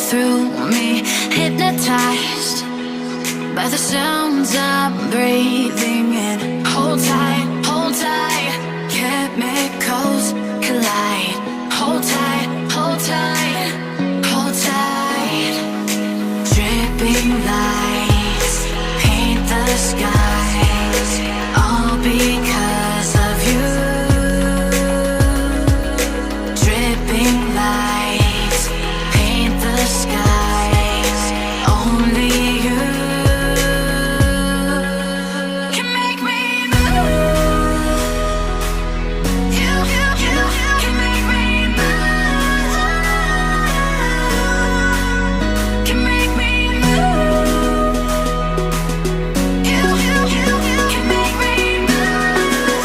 through me, hypnotized by the sounds I'm breathing in. Hold tight, chemicals collide. Hold tight, hold tight, hold tight. Dripping lights paint the skies, all because of you. Dripping lights paint the skies, only you can make me move. You can make me move. Can make me move. You can make me move.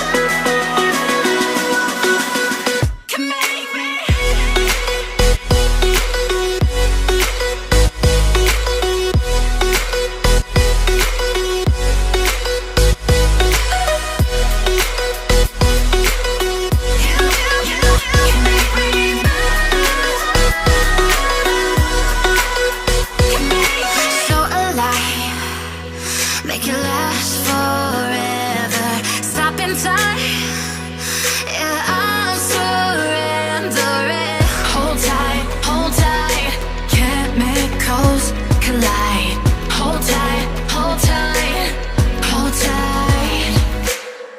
Can make me. So alive, make it last forever. Stop in time, yeah, I'm surrendering. Hold tight, chemicals collide. Hold tight, hold tight, hold tight.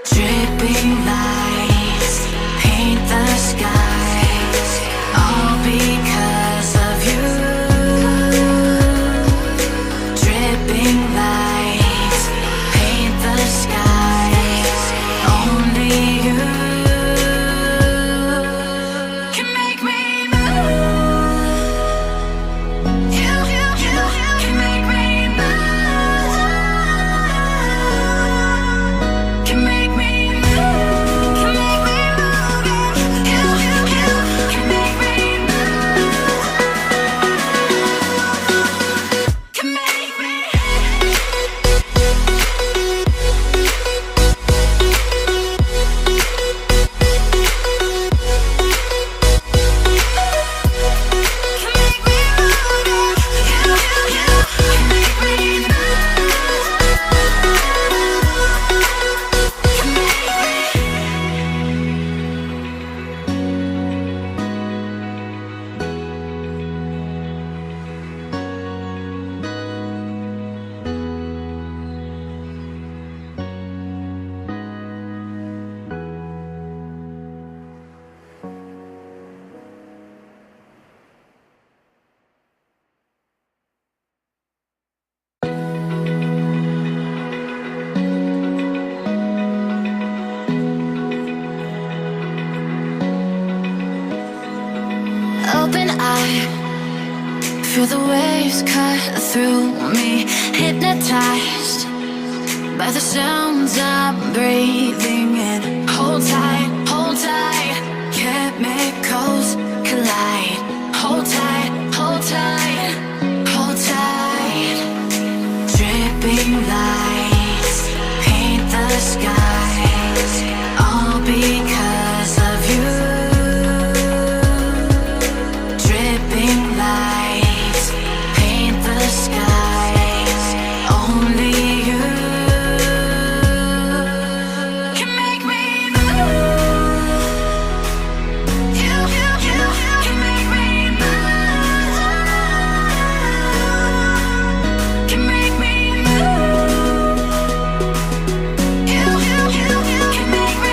Dripping lights paint the skies, all because of you. Dripping lights paint the skies, only you can make me move. You can make me move. Can make me move. Can make me move. You can make me move. Can make me. Open eye, feel the waves cut through me, hypnotized by the sounds I'm breathing in. Hold tight, chemicals collide. Hold tight, hold tight, hold tight. Dripping lights paint the skies, all because of you. Dripping lights paint the skies, only you can make me move. You can make me move. Can make me move. You can make me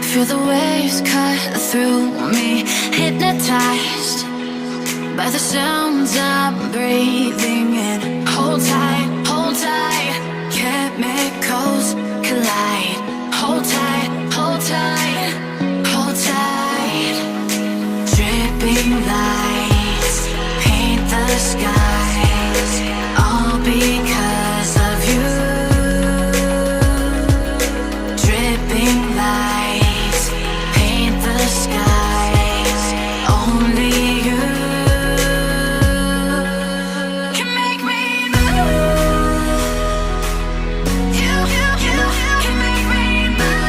Feel the waves cut through me, hypnotized by the sounds I'm breathing in. Hold tight, hold tight, chemicals collide. Hold tight, hold tight, hold tight. Dripping lights paint the skies, all because of you. Dripping lights paint the skies, only you can make me move. You can make me move.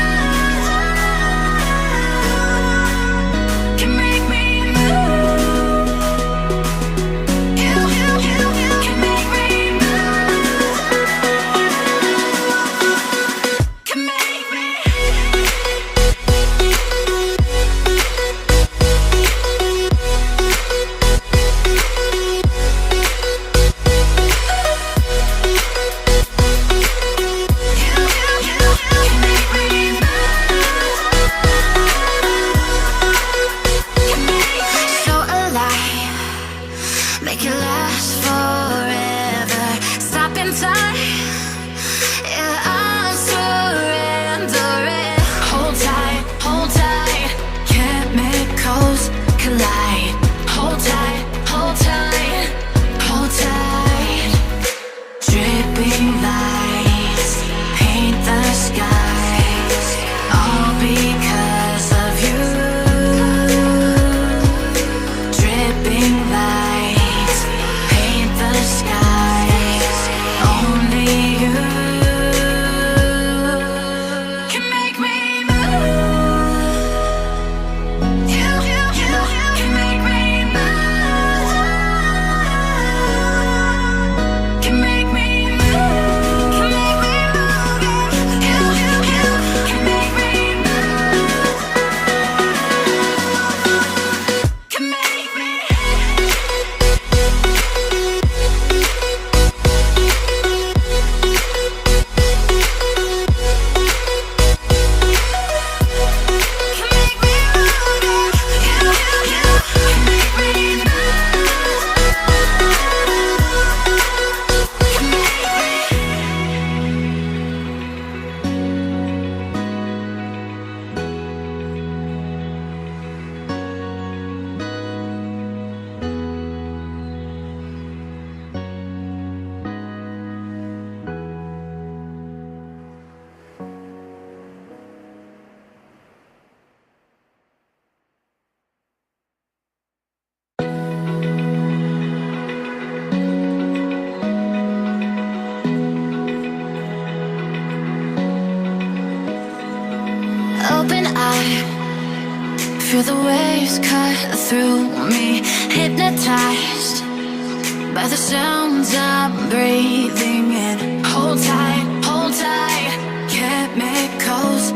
Can make me move. You can make me move. Can make me. So alive, make it last forever. Stop in time, yeah, I'm surrendering. Hold tight, chemicals collide. Hold tight, hold tight, hold tight. Dripping lights paint the skies, all because of you. Dripping lights paint the skies, only you can make me move. You can make me move. Can make me move. Can make me move. You can make me move. Can make me. Open eye, feel the waves cut through me, hypnotized by the sounds I'm breathing in. Hold tight, chemicals